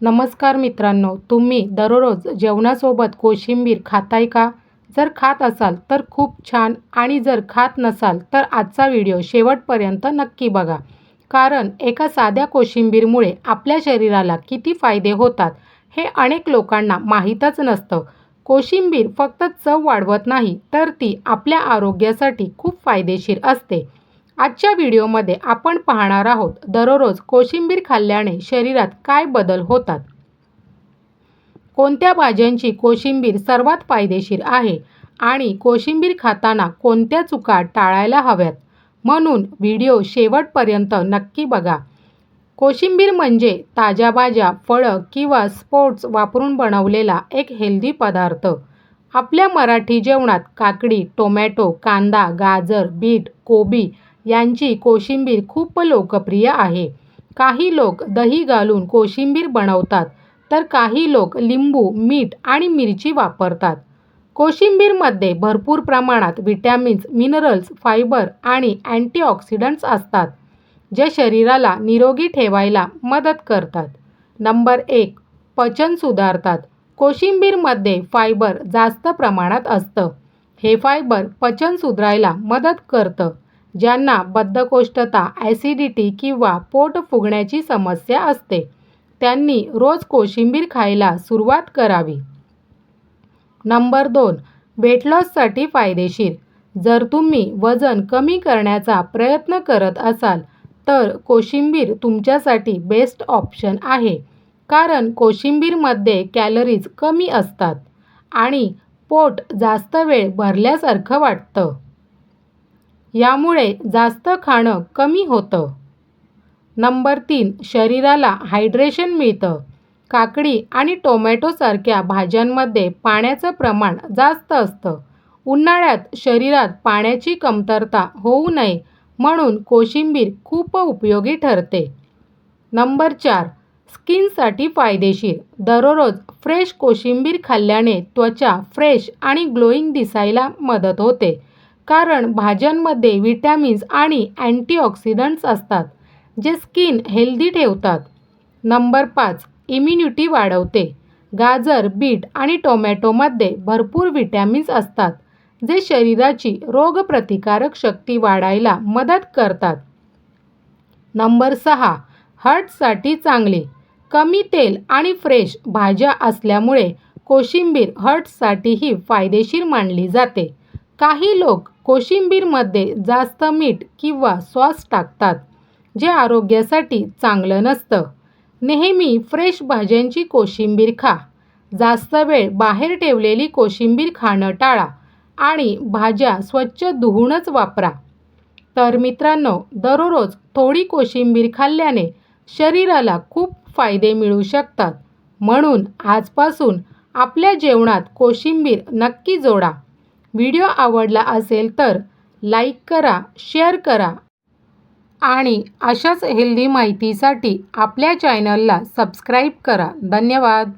नमस्कार मित्रांनो, तुम्ही दररोज जेवणासोबत कोशिंबीर खाताय का? जर खात असाल तर खूप छान आणि जर खात नसाल तर आजचा व्हिडिओ शेवटपर्यंत नक्की बघा. कारण एका साध्या कोशिंबीरमुळे आपल्या शरीराला किती फायदे होतात हे अनेक लोकांना माहीतच नसतं. कोशिंबीर फक्त चव वाढवत नाही तर ती आपल्या आरोग्यासाठी खूप फायदेशीर असते. आजच्या व्हिडिओमध्ये आपण पाहणार आहोत दररोज कोशिंबीर खाल्ल्याने शरीरात काय बदल होतात. कोणत्या भाज्यांची कोशिंबीर सर्वात फायदेशीर आहे आणि कोशिंबीर खाताना कोणत्या चुका टाळायला हव्यात. म्हणून व्हिडिओ शेवटपर्यंत नक्की बघा. कोशिंबीर म्हणजे ताज्या भाज्या, फळं किंवा स्प्रोट्स वापरून बनवलेला एक हेल्दी पदार्थ. आपल्या मराठी जेवणात काकडी, टोमॅटो, कांदा, गाजर, बीट, कोबी यांची कोशिंबीर खूप लोकप्रिय आहे. काही लोक दही घालून कोशिंबीर बनवतात तर काही लोक लिंबू, मीठ आणि मिरची वापरतात. कोशिंबीरमध्ये भरपूर प्रमाणात विटॅमिन्स, मिनरल्स, फायबर आणि अँटीऑक्सिडंट्स असतात, जे शरीराला निरोगी ठेवायला मदत करतात. नंबर 1. पचन सुधारतात. कोशिंबीरमध्ये फायबर जास्त प्रमाणात असतं. हे फायबर पचन सुधारायला मदत करतं. ज्यांना बद्धकोष्ठता, ॲसिडिटी किंवा पोट फुगण्याची समस्या असते, त्यांनी रोज कोशिंबीर खायला सुरुवात करावी. नंबर 2. वेट लॉससाठी फायदेशीर. जर तुम्ही वजन कमी करण्याचा प्रयत्न करत असाल तर कोशिंबीर तुमच्यासाठी बेस्ट ऑप्शन आहे. कारण कोशिंबीरमध्ये कॅलरीज कमी असतात आणि पोट जास्त वेळ भरल्यासारखं वाटतं. यामुळे जास्त खाणं कमी होतं. नंबर 3. शरीराला हायड्रेशन मिळतं. काकडी आणि टोमॅटोसारख्या भाज्यांमध्ये पाण्याचं प्रमाण जास्त असतं. उन्हाळ्यात शरीरात पाण्याची कमतरता होऊ नये म्हणून कोशिंबीर खूप उपयोगी ठरते. नंबर 4. स्किनसाठी फायदेशीर. दररोज फ्रेश कोशिंबीर खाल्ल्याने त्वचा फ्रेश आणि ग्लोईंग दिसायला मदत होते. कारण भाज्यांमध्ये विटॅमिन्स आणि अँटीऑक्सिडंट्स असतात, जे स्किन हेल्दी ठेवतात. नंबर 5. इम्युनिटी वाढवते. गाजर, बीट आणि टोमॅटोमध्ये भरपूर विटॅमिन्स असतात, जे शरीराची रोगप्रतिकारक शक्ती वाढायला मदत करतात. नंबर 6. हार्टसाठी चांगली. कमी तेल आणि फ्रेश भाज्या असल्यामुळे कोशिंबीर हार्टसाठीही फायदेशीर मानली जाते. काही लोक कोशिंबीरमध्ये जास्त मीठ किंवा सॉस टाकतात, जे आरोग्यासाठी चांगलं नसतं. नेहमी फ्रेश भाज्यांची कोशिंबीर खा. जास्त वेळ बाहेर ठेवलेली कोशिंबीर खाणं टाळा आणि भाज्या स्वच्छ धुवूनच वापरा. तर मित्रांनो, दररोज थोडी कोशिंबीर खाल्ल्याने शरीराला खूप फायदे मिळू शकतात. म्हणून आजपासून आपल्या जेवणात कोशिंबीर नक्की जोडा. व्हिडिओ आवडला असेल तर लाईक करा, शेअर करा आणि अशाच हेल्दी माहितीसाठी आपल्या चॅनलला सबस्क्राईब करा. धन्यवाद.